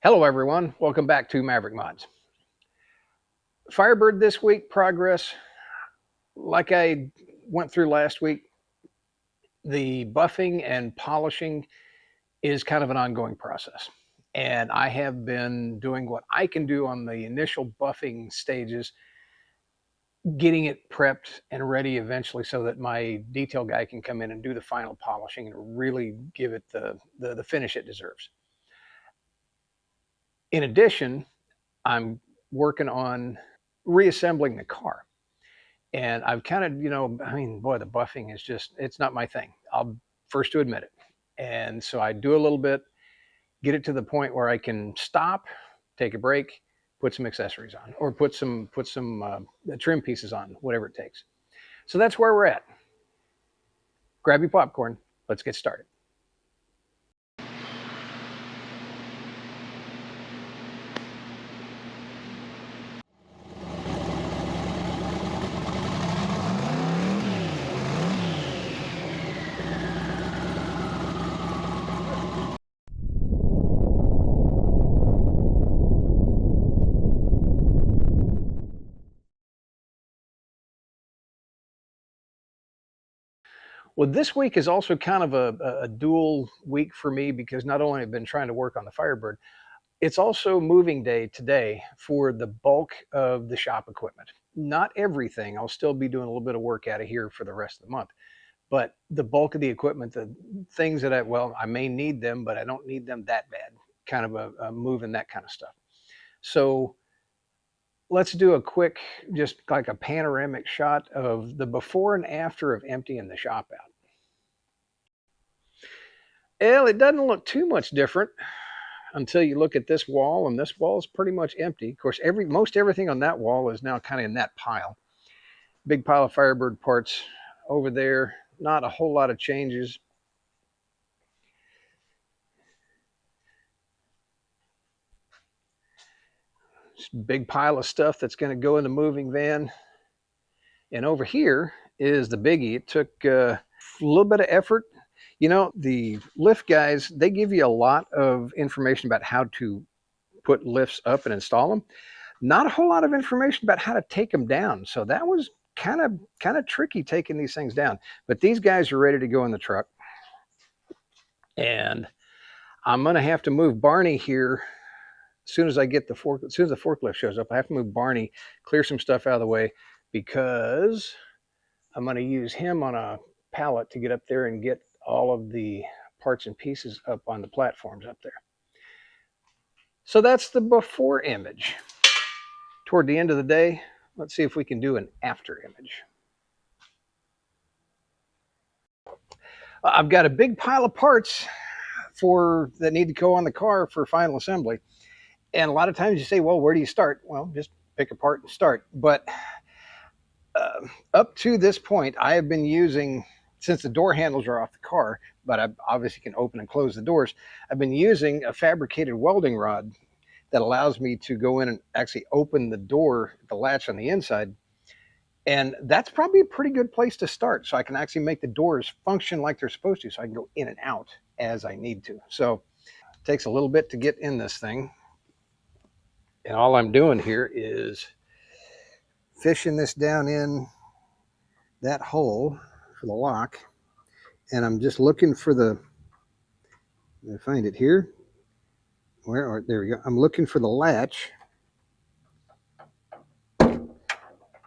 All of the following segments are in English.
Hello everyone, welcome back to Maverick Mods. Firebird this week, progress. Like I went through last week, the buffing and polishing is kind of an ongoing process. And I have been doing what I can do on the initial buffing stages, getting it prepped and ready eventually so that my detail guy can come in and do the final polishing and really give it the finish it deserves. In addition, I'm working on reassembling the car. And I've kind of, I mean, boy, the buffing is just, it's not my thing. I'll first to admit it. And so I do a little bit, get it to the point where I can stop, take a break, put some accessories on, or put some trim pieces on, whatever it takes. So that's where we're at. Grab your popcorn. Let's get started. Well, this week is also kind of a dual week for me because not only have I been trying to work on the Firebird, it's also moving day today for the bulk of the shop equipment. Not everything. I'll still be doing a little bit of work out of here for the rest of the month. But the bulk of the equipment, the things that I may need them, but I don't need them that bad, kind of a move and that kind of stuff. So let's do a quick, just like a panoramic shot of the before and after of emptying the shop out. Well, it doesn't look too much different until you look at this wall, and this wall is pretty much empty. Of course, most everything on that wall is now kind of in that pile. Big pile of Firebird parts over there. Not a whole lot of changes. Just big pile of stuff that's going to go in the moving van. And over here is the biggie. It took a little bit of effort. You know, the lift guys, they give you a lot of information about how to put lifts up and install them. Not a whole lot of information about how to take them down. So that was kind of tricky taking these things down. But these guys are ready to go in the truck. And I'm going to have to move Barney here as soon as I get as soon as the forklift shows up. I have to move Barney, clear some stuff out of the way, because I'm going to use him on a pallet to get up there and get all of the parts and pieces up on the platforms up there. So that's the before image. Toward the end of the day, let's see if we can do an after image. I've got a big pile of parts that need to go on the car for final assembly. And a lot of times you say, well, where do you start? Well, just pick a part and start. But up to this point, I have been using, since the door handles are off the car, but I obviously can open and close the doors, I've been using a fabricated welding rod that allows me to go in and actually open the door, the latch on the inside. And that's probably a pretty good place to start. So I can actually make the doors function like they're supposed to, so I can go in and out as I need to. So it takes a little bit to get in this thing. And all I'm doing here is fishing this down in that hole for the lock. And I'm just looking for the, I find it here. There we go. I'm looking for the latch.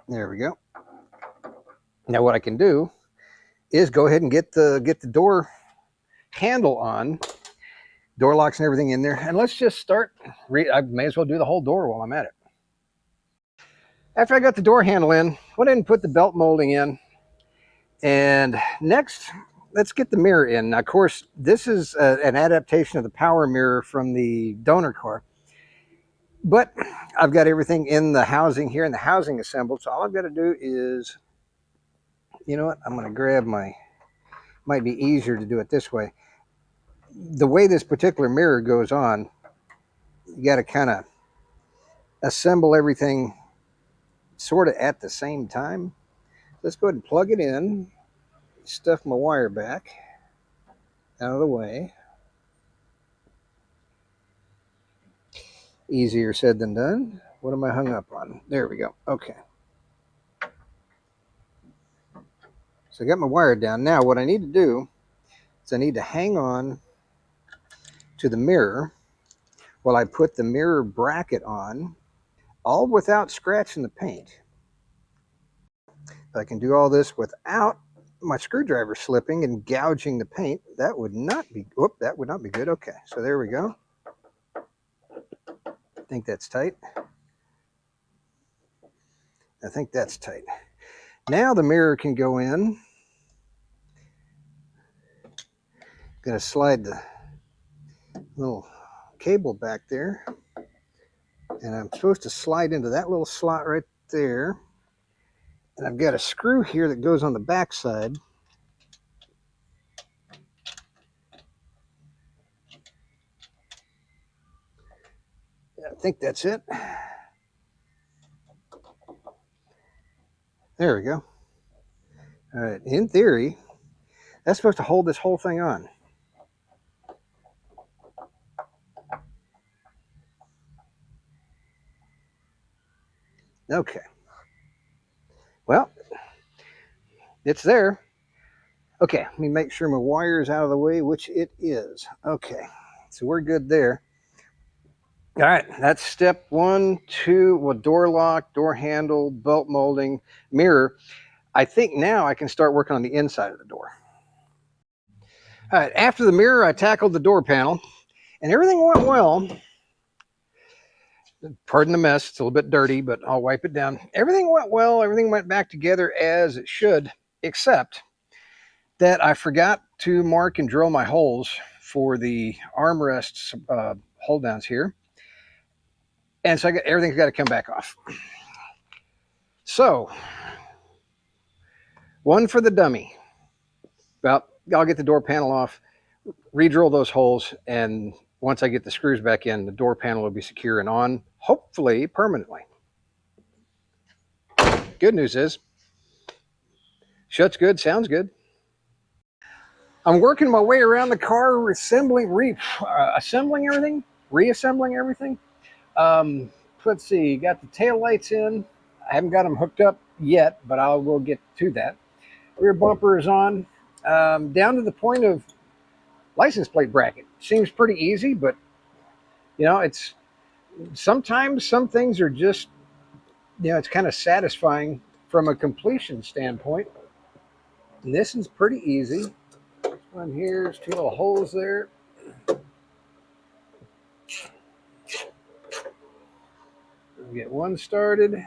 There we go. Now what I can do is go ahead and get the door handle on, door locks and everything in there. And let's just start. I may as well do the whole door while I'm at it. After I got the door handle in, went ahead and put the belt molding in. And next, let's get the mirror in. Now, of course, this is an adaptation of the power mirror from the donor car. But I've got everything in the housing here, and the housing assembled. So all I've got to do is, you know what, I'm going to grab might be easier to do it this way. The way this particular mirror goes on, you got to kind of assemble everything sort of at the same time. Let's go ahead and plug it in, stuff my wire back out of the way. Easier said than done. What am I hung up on? There we go. Okay. So I got my wire down. Now what I need to do is I need to hang on to the mirror while I put the mirror bracket on, all without scratching the paint. If I can do all this without my screwdriver slipping and gouging the paint, that would not be, that would not be good. Okay, so there we go. I think that's tight. I think that's tight. Now the mirror can go in. Going to slide the little cable back there. And I'm supposed to slide into that little slot right there. And I've got a screw here that goes on the back side. I think that's it. There we go. All right, in theory, that's supposed to hold this whole thing on. Okay. Well, it's there. Okay, let me make sure my wire is out of the way, which it is. Okay, so we're good there. All right, that's step 1, 2, well, door lock, door handle, belt molding, mirror. I think now I can start working on the inside of the door. All right, after the mirror, I tackled the door panel, and everything went well. Pardon the mess, it's a little bit dirty, but I'll wipe it down. Everything went well, everything went back together as it should, except that I forgot to mark and drill my holes for the armrests hold downs here. And so everything's got to come back off. So, one for the dummy. Well, I'll get the door panel off, re-drill those holes, and once I get the screws back in, the door panel will be secure and on, hopefully permanently. Good news is, shuts good, sounds good. I'm working my way around the car, assembling everything, reassembling everything. Let's see, got the tail lights in. I haven't got them hooked up yet, but I will get to that. Rear bumper is on. Down to the point of license plate bracket. Seems pretty easy, but you know, it's sometimes some things are just, you know, it's kind of satisfying from a completion standpoint. And this is pretty easy. One here, there's 2 little holes there. We'll get one started.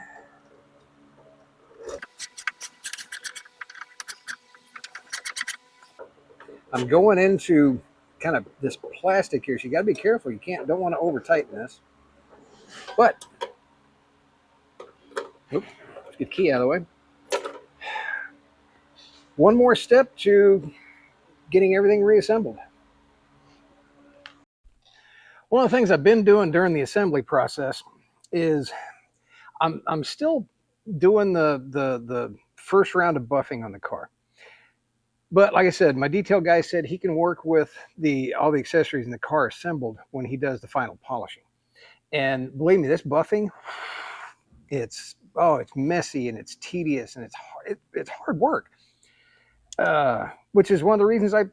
I'm going into kind of this plastic here, so you got to be careful. You don't want to over tighten this. But, oops, let's get the key out of the way. One more step to getting everything reassembled. One of the things I've been doing during the assembly process is I'm still doing the first round of buffing on the car. But like I said, my detail guy said he can work with all the accessories in the car assembled when he does the final polishing. And believe me, this buffing, it's messy and it's tedious and it's hard work. Which is one of the reasons I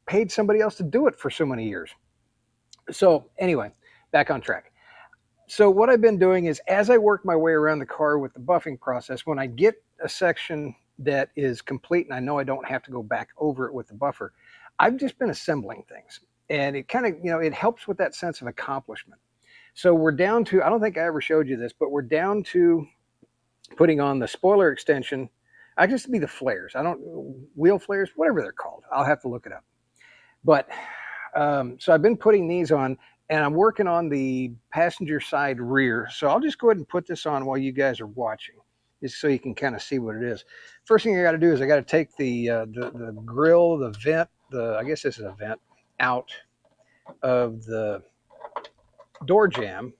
paid somebody else to do it for so many years. So anyway, back on track. So what I've been doing is, as I work my way around the car with the buffing process, when I get a section that is complete and I know I don't have to go back over it with the buffer, I've just been assembling things. And it kind of, you know, it helps with that sense of accomplishment. So we're down to, I don't think I ever showed you this, but we're down to putting on the spoiler extension. I just be the flares. Wheel flares, whatever they're called. I'll have to look it up. But so I've been putting these on, and I'm working on the passenger side rear. So I'll just go ahead and put this on while you guys are watching, just so you can kind of see what it is. First thing I got to do is I got to take the grill, the vent, I guess this is a vent, out of the door jamb.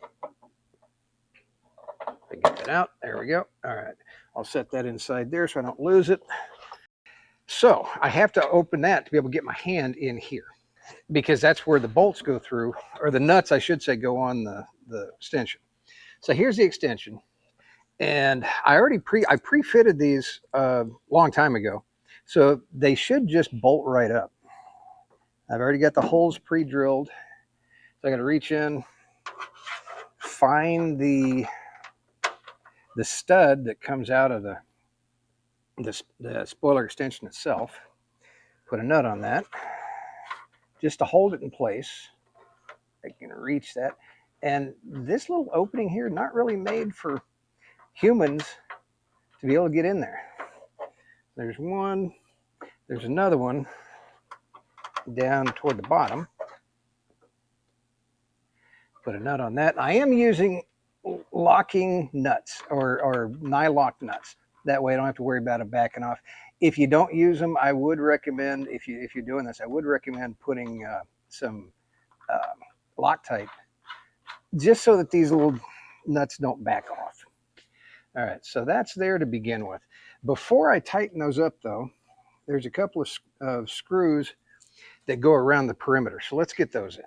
I get that out. There we go. All right. I'll set that inside there so I don't lose it. So I have to open that to be able to get my hand in here, because that's where the bolts go through, or the nuts, I should say, go on the extension. So here's the extension. And I pre-fitted these a long time ago. So they should just bolt right up. I've already got the holes pre-drilled. So I got to reach in, find the stud that comes out of the spoiler extension itself, put a nut on that just to hold it in place. I can reach that. And this little opening here, not really made for humans to be able to get in there. There's one, there's another one down toward the bottom. Put a nut on that. I am using locking nuts or nylock nuts. That way I don't have to worry about it backing off. If you don't use them, I would recommend, if you're doing this, I would recommend putting some Loctite, just so that these little nuts don't back off. All right, so that's there to begin with. Before I tighten those up though, there's a couple of screws that go around the perimeter. So let's get those in.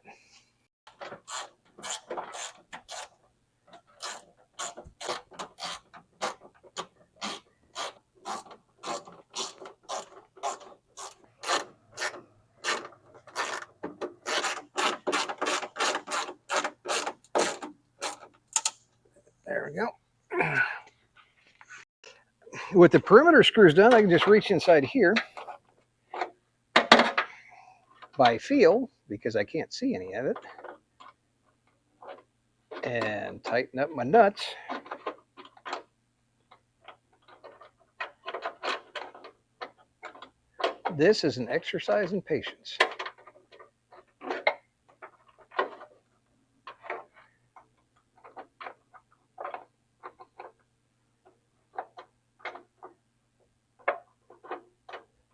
There we go. With the perimeter screws done, I can just reach inside here by feel, because I can't see any of it, and tighten up my nuts. This is an exercise in patience.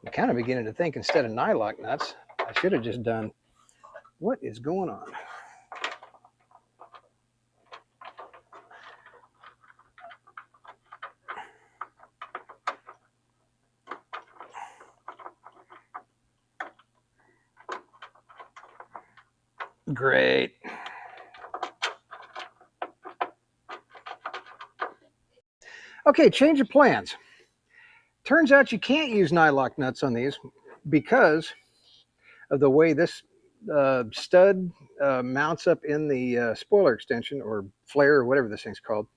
I'm kind of beginning to think, instead of nylock nuts, I should have just done, what is going on? Great. Okay, change of plans. Turns out you can't use nylock nuts on these because of the way this stud mounts up in the spoiler extension or flare or whatever this thing's called.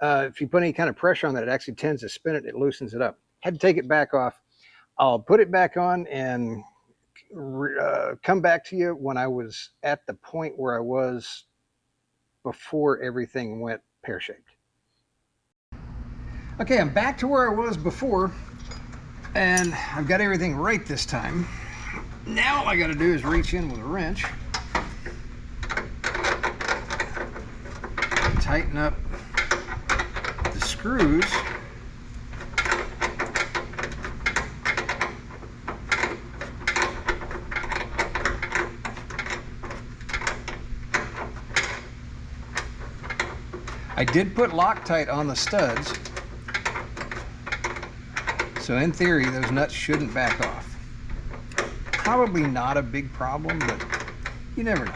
If you put any kind of pressure on that, it actually tends to spin it. It loosens it up. Had to take it back off. I'll put it back on and come back to you when I was at the point where I was before everything went pear-shaped. Okay, I'm back to where I was before, and I've got everything right this time. Now all I got to do is reach in with a wrench, tighten up the screws, I did put Loctite on the studs, so in theory those nuts shouldn't back off. Probably not a big problem, but you never know.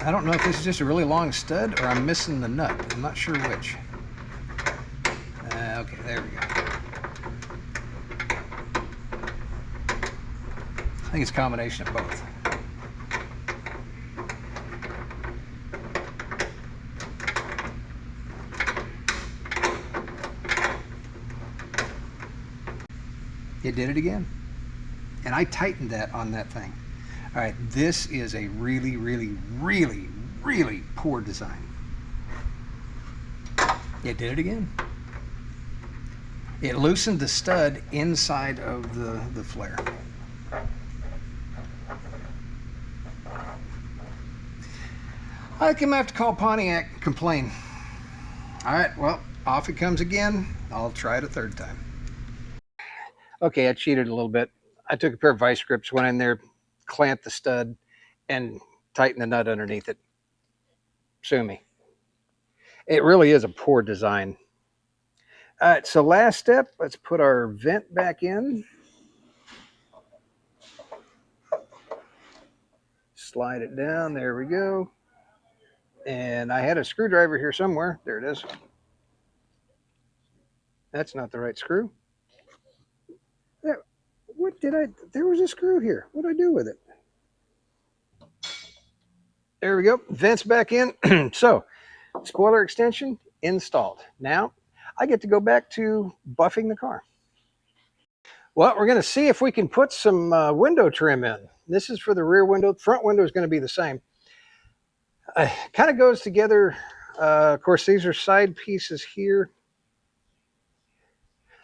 I don't know if this is just a really long stud or I'm missing the nut. I'm not sure which. Okay, there we go. I think it's a combination of both. It did it again. And I tightened that on that thing. All right, this is a really, really, really, really poor design. It did it again. It loosened the stud inside of the flare. I think I'm gonna have to call Pontiac and complain. All right, well, off it comes again. I'll try it a third time. Okay, I cheated a little bit. I took a pair of vice grips, went in there, clamped the stud, and tightened the nut underneath it. Sue me. It really is a poor design. All right, so last step, let's put our vent back in. Slide it down, there we go. And I had a screwdriver here somewhere. There it is. That's not the right screw. What did I, there was a screw here. What did I do with it? There we go, vents back in. So, spoiler extension installed. Now, I get to go back to buffing the car. Well, we're going to see if we can put some window trim in. This is for the rear window. Front window is going to be the same. Kind of goes together. Of course, these are side pieces here.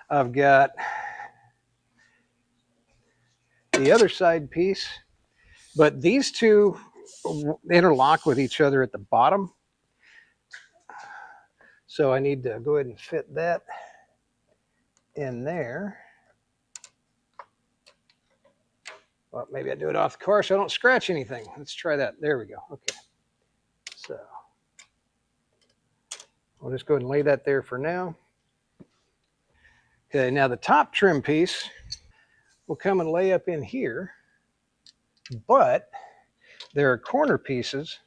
I've got the other side piece, but these two interlock with each other at the bottom. So I need to go ahead and fit that in there. Well, maybe I do it off the car so I don't scratch anything. Let's try that. There we go. Okay. So we'll just go ahead and lay that there for now. Okay, now the top trim piece will come and lay up in here, but there are corner pieces.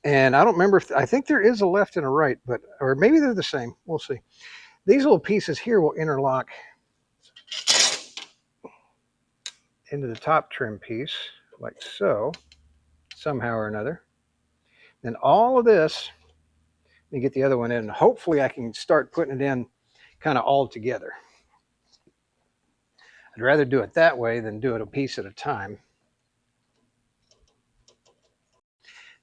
And I don't remember if, I think there is a left and a right, but, or maybe they're the same. We'll see. These little pieces here will interlock into the top trim piece, like so, somehow or another. Then all of this, let me get the other one in. Hopefully I can start putting it in kind of all together. I'd rather do it that way than do it a piece at a time.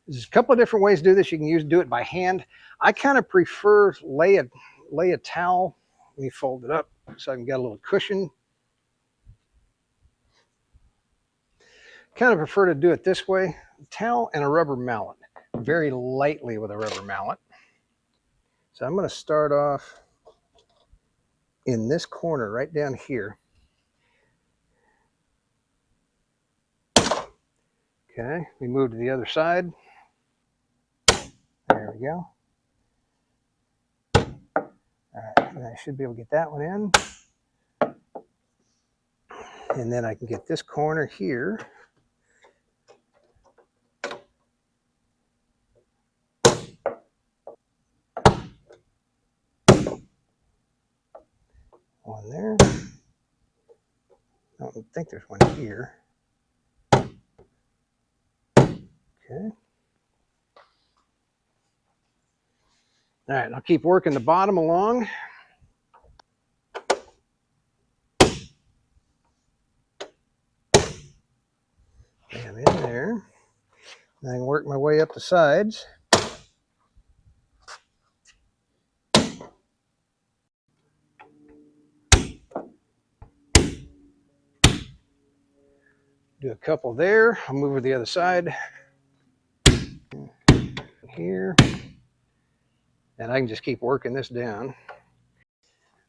There's a couple of different ways to do this. You can do it by hand. I kind of prefer lay a towel. Let me fold it up so I can get a little cushion. Kind of prefer to do it this way. A towel and a rubber mallet. Very lightly with a rubber mallet. So I'm going to start off in this corner right down here. Okay, we move to the other side. There we go. All right, and I should be able to get that one in. And then I can get this corner here. One there. I don't think there's one here. Okay. All right, I'll keep working the bottom along. Bam, in there. And I can work my way up the sides. Do a couple there. I'll move to the other side. Here. And I can just keep working this down.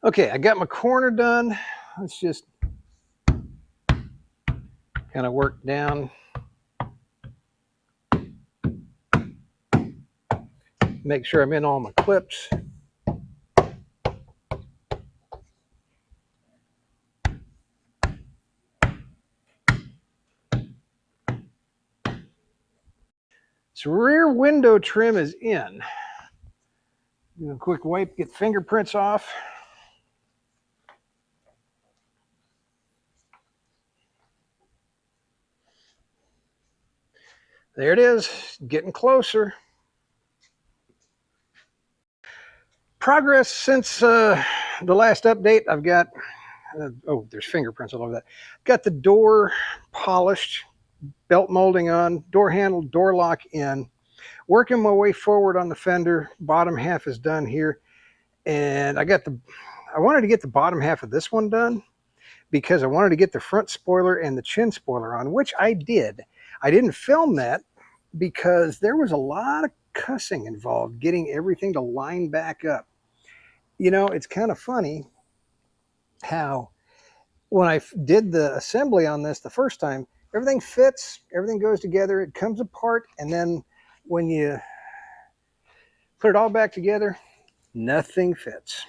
Okay, I got my corner done. Let's just kind of work down. Make sure I'm in all my clips. So rear window trim is in. Do a quick wipe, get fingerprints off. There it is, getting closer. Progress since the last update. I've got, oh, there's fingerprints all over that. Got the door polished, belt molding on, door handle, door lock in. Working my way forward on the fender. Bottom half is done here. And I wanted to get the bottom half of this one done because I wanted to get the front spoiler and the chin spoiler on, which I did. I didn't film that because there was a lot of cussing involved getting everything to line back up. You know, it's kind of funny how when I did the assembly on this the first time, everything fits, everything goes together, it comes apart, and then when you Put it all back together. Nothing fits.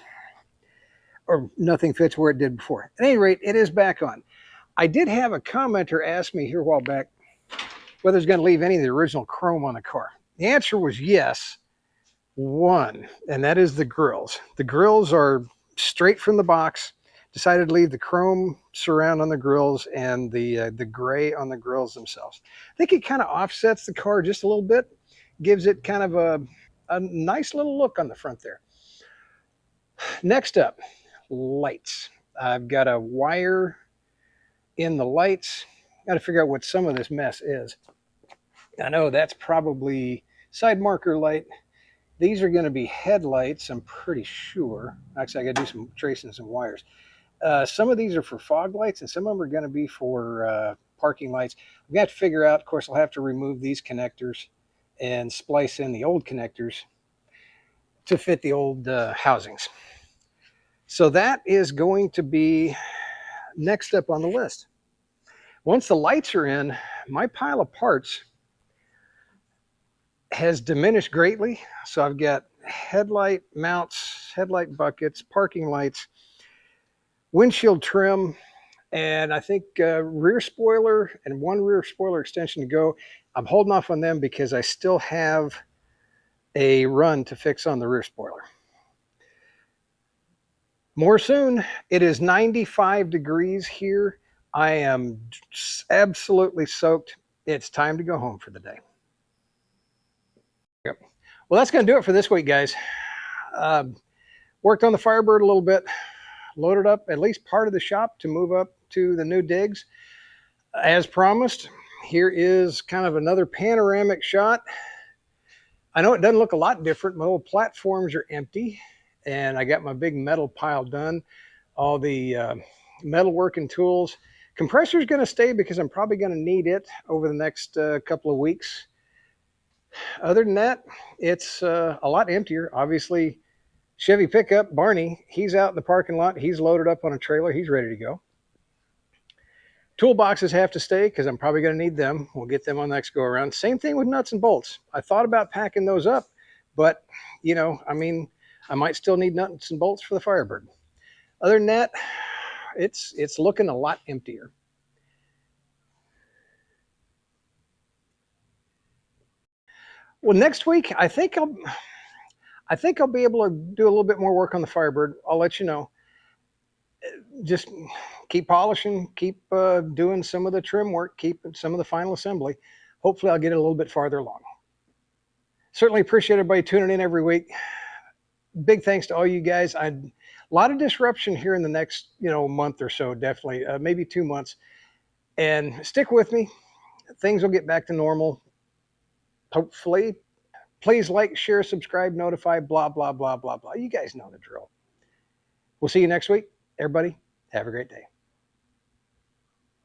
Or nothing fits where it did before. At any rate, it is back on. I did have a commenter ask me here a while back whether it's going to leave any of the original chrome on the car. The answer was yes. One, and that is the grills. The grills are straight from the box. Decided to leave the chrome surround on the grills and the gray on the grills themselves. I think it kind of offsets the car just a little bit, gives it kind of a nice little look on the front there. Next up, lights. I've got a wire in the lights. Got to figure out what some of this mess is. I know that's probably side marker light. These are going to be headlights, I'm pretty sure. Actually, I got to do some tracing some wires. Some of these are for fog lights, and some of them are going to be for parking lights. I've got to figure out, of course, I'll have to remove these connectors and splice in the old connectors to fit the old housings. So that is going to be next up on the list. Once the lights are in, my pile of parts has diminished greatly. So I've got headlight mounts, headlight buckets, parking lights, windshield trim, and I think rear spoiler and one rear spoiler extension to go. I'm holding off on them because I still have a run to fix on the rear spoiler. More soon. It is 95 degrees here. I am absolutely soaked. It's time to go home for the day. Yep. Well, that's going to do it for this week, guys. Worked on the Firebird a little bit, loaded up at least part of the shop to move up to the new digs. As promised, here is kind of another panoramic shot. I know it doesn't look a lot different. My old platforms are empty, and I got my big metal pile done. All the metal working tools. Compressor is going to stay because I'm probably going to need it over the next couple of weeks. Other than that, it's a lot emptier. Obviously, Chevy pickup, Barney, he's out in the parking lot. He's loaded up on a trailer. He's ready to go. Toolboxes have to stay because I'm probably going to need them. We'll get them on the next go around. Same thing with nuts and bolts. I thought about packing those up, but, you know, I mean, I might still need nuts and bolts for the Firebird. Other than that, it's looking a lot emptier. Well, next week, I think I'll be able to do a little bit more work on the Firebird. I'll let you know. Just keep polishing, keep doing some of the trim work, keep some of the final assembly. Hopefully I'll get it a little bit farther along. Certainly appreciate everybody tuning in every week. Big thanks to all you guys. A lot of disruption here in the next month or so, definitely, maybe 2 months. And stick with me. Things will get back to normal. Hopefully. Please like, share, subscribe, notify, blah, blah, blah, blah, blah. You guys know the drill. We'll see you next week. Everybody, have a great day.